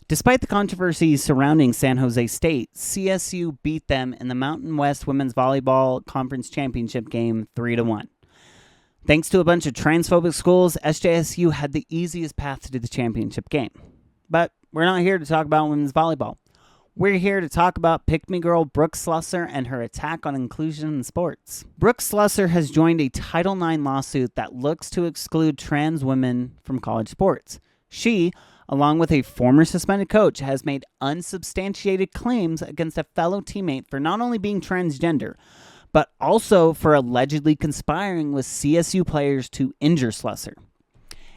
Despite the controversy surrounding San Jose State, CSU beat them in the Mountain West Women's Volleyball Conference Championship game 3-1. Thanks to a bunch of transphobic schools, SJSU had the easiest path to the championship game. But we're not here to talk about women's volleyball. We're here to talk about pick-me girl Brooke Slusser and her attack on inclusion in sports. Brooke Slusser has joined a Title IX lawsuit that looks to exclude trans women from college sports. She, along with a former suspended coach, has made unsubstantiated claims against a fellow teammate for not only being transgender, but also for allegedly conspiring with CSU players to injure Slusser.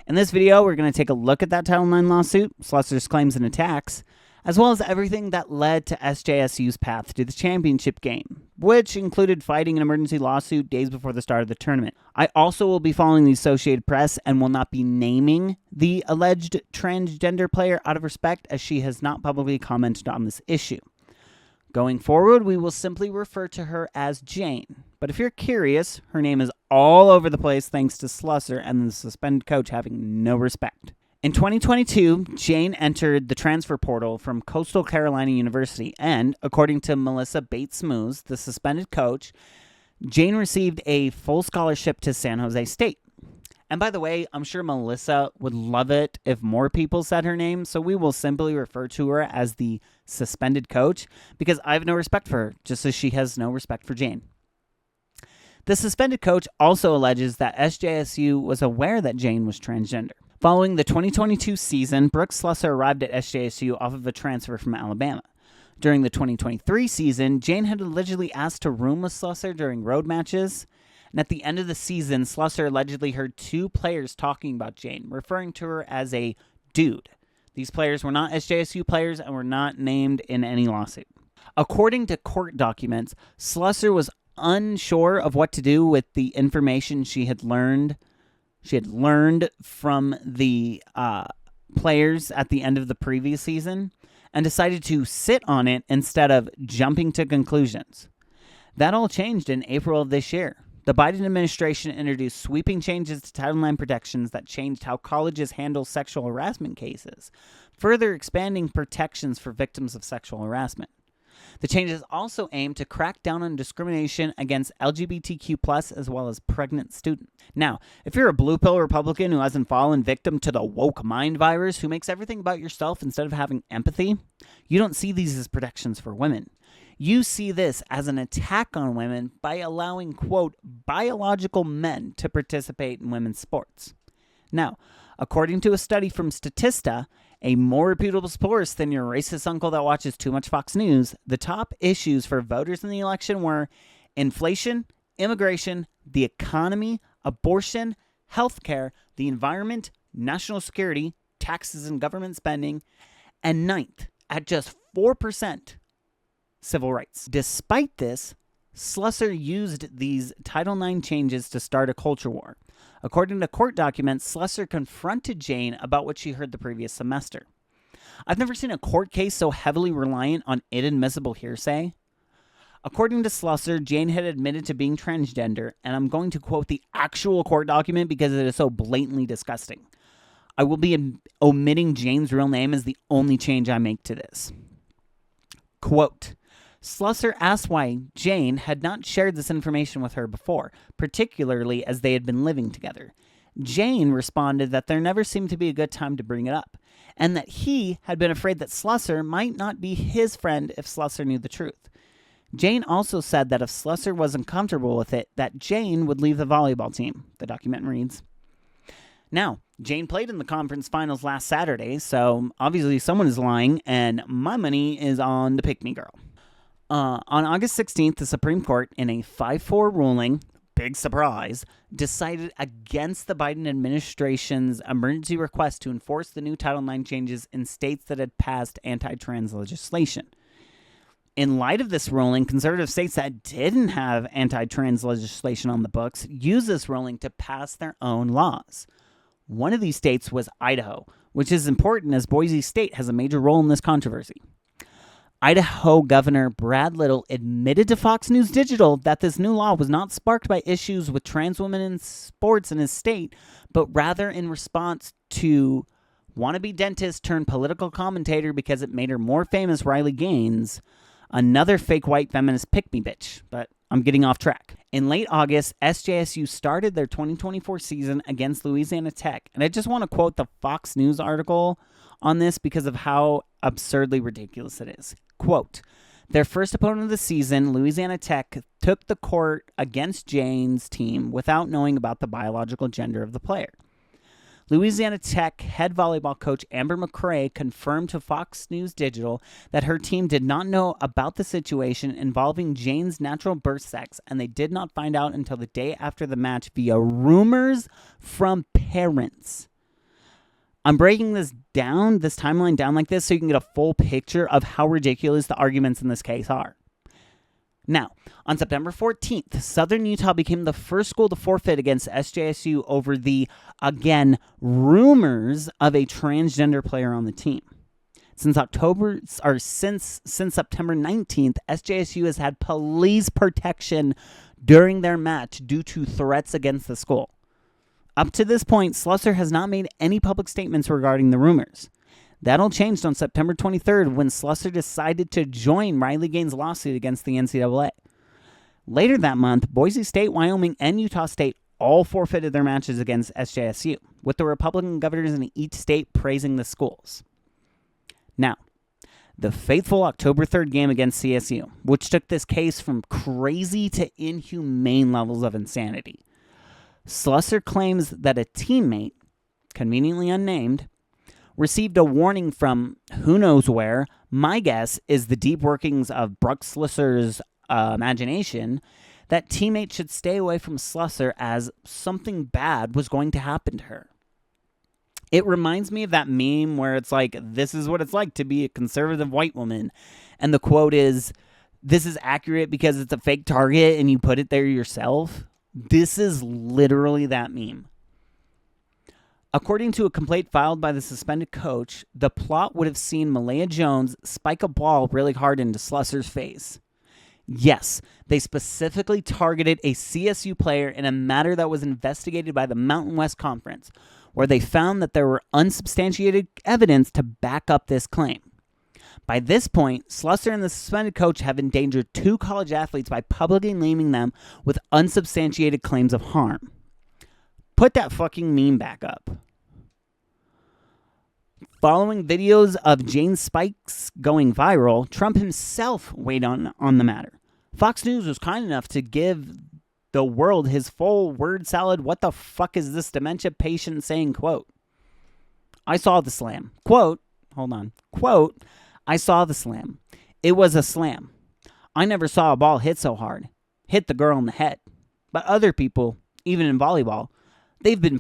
In this video, we're going to take a look at that Title IX lawsuit, Slusser's claims and attacks, as well as everything that led to SJSU's path to the championship game, which included fighting an emergency lawsuit days before the start of the tournament. I also will be following the Associated Press and will not be naming the alleged transgender player out of respect, as she has not publicly commented on this issue. Going forward, we will simply refer to her as Jane. But if you're curious, her name is all over the place thanks to Slusser and the suspended coach having no respect. In 2022, Jane entered the transfer portal from Coastal Carolina University, and according to Melissa Bates-Moos, the suspended coach, Jane received a full scholarship to San Jose State. And by the way, I'm sure Melissa would love it if more people said her name, so we will simply refer to her as the suspended coach, because I have no respect for her, just as she has no respect for Jane. The suspended coach also alleges that SJSU was aware that Jane was transgender. Following the 2022 season, Brooke Slusser arrived at SJSU off of a transfer from Alabama. During the 2023 season, Jane had allegedly asked to room with Slusser during road matches, and at the end of the season, Slusser allegedly heard two players talking about Jane, referring to her as a dude. These players were not SJSU players and were not named in any lawsuit. According to court documents, Slusser was unsure of what to do with the information she had learned from the players at the end of the previous season and decided to sit on it instead of jumping to conclusions. That all changed in April of this year. The Biden administration introduced sweeping changes to Title IX protections that changed how colleges handle sexual harassment cases, further expanding protections for victims of sexual harassment. The changes also aim to crack down on discrimination against LGBTQ+ as well as pregnant students. Now, if you're a blue pill Republican who hasn't fallen victim to the woke mind virus, who makes everything about yourself instead of having empathy, you don't see these as protections for women. You see this as an attack on women by allowing, quote, biological men to participate in women's sports. Now, according to a study from Statista, a more reputable source than your racist uncle that watches too much Fox News, the top issues for voters in the election were inflation, immigration, the economy, abortion, healthcare, the environment, national security, taxes and government spending, and ninth, at just 4%, civil rights. Despite this, Slusser used these Title IX changes to start a culture war. According to court documents, Slusser confronted Jane about what she heard the previous semester. I've never seen a court case so heavily reliant on inadmissible hearsay. According to Slusser, Jane had admitted to being transgender, and I'm going to quote the actual court document because it is so blatantly disgusting. I will be omitting Jane's real name as the only change I make to this. Quote, Slusser asked why Jane had not shared this information with her before, particularly as they had been living together. Jane responded that there never seemed to be a good time to bring it up, and that he had been afraid that Slusser might not be his friend if Slusser knew the truth. Jane also said that if Slusser wasn't comfortable with it, that Jane would leave the volleyball team, the document reads. Now, Jane played in the conference finals last Saturday, so obviously someone is lying, and my money is on the pick-me girl. On August 16th, the Supreme Court, in a 5-4 ruling, big surprise, decided against the Biden administration's emergency request to enforce the new Title IX changes in states that had passed anti-trans legislation. In light of this ruling, conservative states that didn't have anti-trans legislation on the books used this ruling to pass their own laws. One of these states was Idaho, which is important as Boise State has a major role in this controversy. Idaho Governor Brad Little admitted to Fox News Digital that this new law was not sparked by issues with trans women in sports in his state, but rather in response to Wannabe dentist turned political commentator because it made her more famous, Riley Gaines, another fake white feminist pick-me bitch. But I'm getting off track. In late August, SJSU started their 2024 season against Louisiana Tech. And I just want to quote the Fox News article on this because of how absurdly ridiculous it is. Quote, their first opponent of the season, Louisiana Tech, took the court against Jane's team without knowing about the biological gender of the player. Louisiana Tech head volleyball coach Amber McCray confirmed to Fox News Digital that her team did not know about the situation involving Jane's natural birth sex, and they did not find out until the day after the match via rumors from parents. I'm breaking this timeline down like this so you can get a full picture of how ridiculous the arguments in this case are. Now, on September 14th, Southern Utah became the first school to forfeit against SJSU over the, again, rumors of a transgender player on the team. Since September 19th, SJSU has had police protection during their match due to threats against the school. Up to this point, Slusser has not made any public statements regarding the rumors. That all changed on September 23rd when Slusser decided to join Riley Gaines' lawsuit against the NCAA. Later that month, Boise State, Wyoming, and Utah State all forfeited their matches against SJSU, with the Republican governors in each state praising the schools. Now, the fateful October 3rd game against CSU, which took this case from crazy to inhumane levels of insanity. Slusser claims that a teammate, conveniently unnamed, received a warning from who knows where. My guess is the deep workings of Brooke Slusser's imagination that teammates should stay away from Slusser as something bad was going to happen to her. It reminds me of that meme where it's like, this is what it's like to be a conservative white woman. And the quote is, this is accurate because it's a fake target and you put it there yourself. This is literally that meme. According to a complaint filed by the suspended coach, the plot would have seen Malaya Jones spike a ball really hard into Slusser's face. Yes, they specifically targeted a CSU player in a matter that was investigated by the Mountain West Conference, where they found that there were unsubstantiated evidence to back up this claim. By this point, Slusser and the suspended coach have endangered 2 college athletes by publicly naming them with unsubstantiated claims of harm. Put that fucking meme back up. Following videos of Jane's spikes going viral, Trump himself weighed on the matter. Fox News was kind enough to give the world his full word salad, what the fuck is this dementia patient saying, quote, I saw the slam. Quote, I saw the slam. It was a slam. I never saw a ball hit so hard. Hit the girl in the head. But other people, even in volleyball, they've been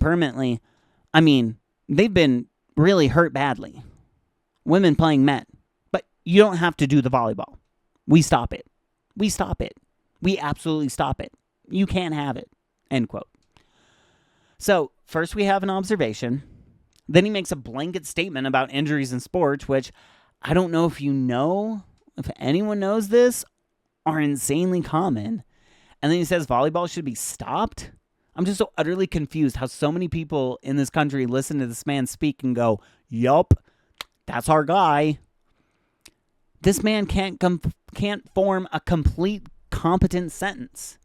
really hurt badly. Women playing men. But you don't have to do the volleyball. We stop it. We absolutely stop it. You can't have it. End quote. So, first we have an observation. Then he makes a blanket statement about injuries in sports, which I don't know if anyone knows this, are insanely common. And then he says volleyball should be stopped. I'm just so utterly confused how so many people in this country listen to this man speak and go, yup, that's our guy. This man can't form a complete, competent sentence.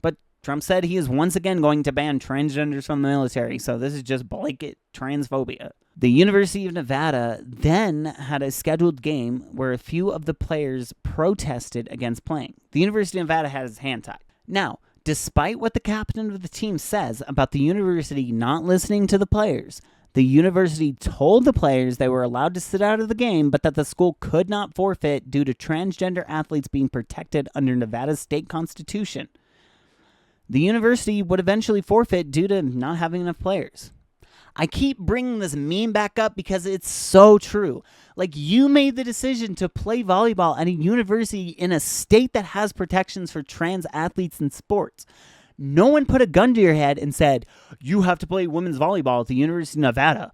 But Trump said he is once again going to ban transgenders from the military, so this is just blanket transphobia. The University of Nevada then had a scheduled game where a few of the players protested against playing. The University of Nevada had his hand tied. Now, despite what the captain of the team says about the university not listening to the players, the university told the players they were allowed to sit out of the game, but that the school could not forfeit due to transgender athletes being protected under Nevada's state constitution. The university would eventually forfeit due to not having enough players. I keep bringing this meme back up because it's so true. Like, you made the decision to play volleyball at a university in a state that has protections for trans athletes in sports. No one put a gun to your head and said, you have to play women's volleyball at the University of Nevada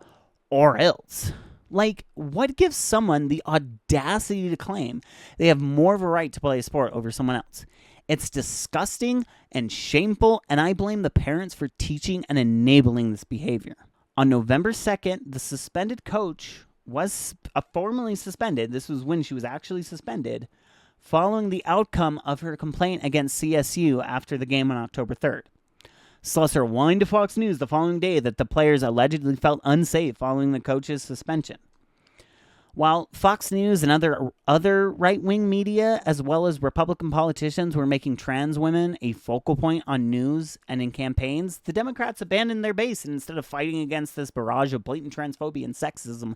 or else. Like, what gives someone the audacity to claim they have more of a right to play a sport over someone else? It's disgusting and shameful, and I blame the parents for teaching and enabling this behavior. On November 2nd, the suspended coach was formally suspended. This was when she was actually suspended, following the outcome of her complaint against CSU after the game on October 3rd. Slusser whined to Fox News the following day that the players allegedly felt unsafe following the coach's suspension. While Fox News and other right-wing media, as well as Republican politicians, were making trans women a focal point on news and in campaigns, the Democrats abandoned their base and instead of fighting against this barrage of blatant transphobia and sexism,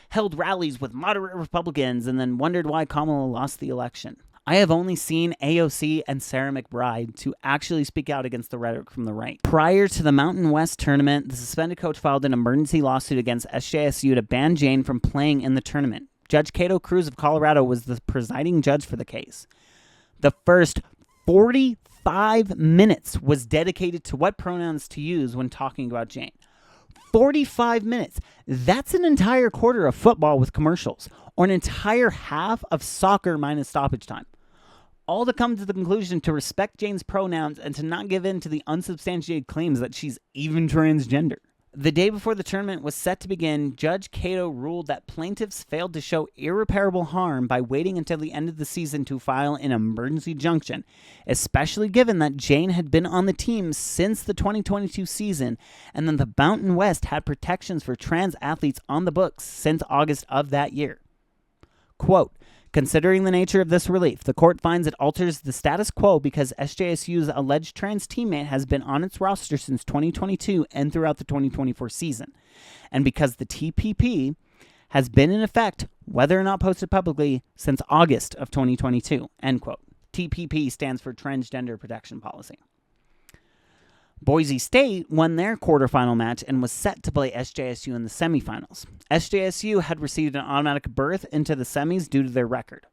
held rallies with moderate Republicans and then wondered why Kamala lost the election. I have only seen AOC and Sarah McBride to actually speak out against the rhetoric from the right. Prior to the Mountain West tournament, the suspended coach filed an emergency lawsuit against SJSU to ban Jane from playing in the tournament. Judge Cato Cruz of Colorado was the presiding judge for the case. The first 45 minutes was dedicated to what pronouns to use when talking about Jane. 45 minutes. That's an entire quarter of football with commercials, or an entire half of soccer minus stoppage time. All to come to the conclusion to respect Jane's pronouns and to not give in to the unsubstantiated claims that she's even transgender. The day before the tournament was set to begin, Judge Cato ruled that plaintiffs failed to show irreparable harm by waiting until the end of the season to file an emergency injunction, especially given that Jane had been on the team since the 2022 season and then the Mountain West had protections for trans athletes on the books since August of that year. Quote, considering the nature of this relief, the court finds it alters the status quo because SJSU's alleged trans teammate has been on its roster since 2022 and throughout the 2024 season, and because the TPP has been in effect, whether or not posted publicly, since August of 2022, end quote. TPP stands for Transgender Protection Policy. Boise State won their quarterfinal match and was set to play SJSU in the semifinals. SJSU had received an automatic berth into the semis due to their record.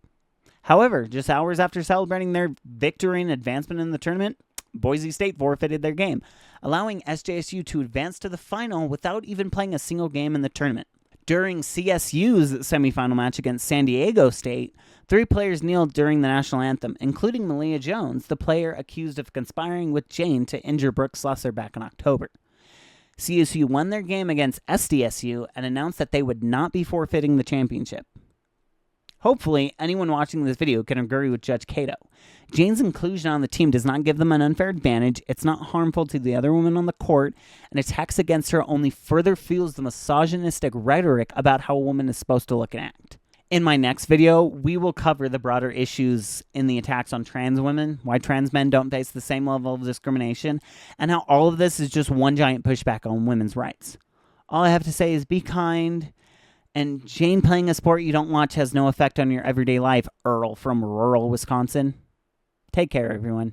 However, just hours after celebrating their victory and advancement in the tournament, Boise State forfeited their game, allowing SJSU to advance to the final without even playing a single game in the tournament. During CSU's semifinal match against San Diego State, 3 players kneeled during the national anthem, including Malia Jones, the player accused of conspiring with Jane to injure Brooke Slusser back in October. CSU won their game against SDSU and announced that they would not be forfeiting the championship. Hopefully, anyone watching this video can agree with Judge Cato. Jane's inclusion on the team does not give them an unfair advantage, it's not harmful to the other women on the court, and attacks against her only further fuels the misogynistic rhetoric about how a woman is supposed to look and act. In my next video, we will cover the broader issues in the attacks on trans women, why trans men don't face the same level of discrimination, and how all of this is just one giant pushback on women's rights. All I have to say is be kind. And Jane playing a sport you don't watch has no effect on your everyday life, Earl from rural Wisconsin. Take care, everyone.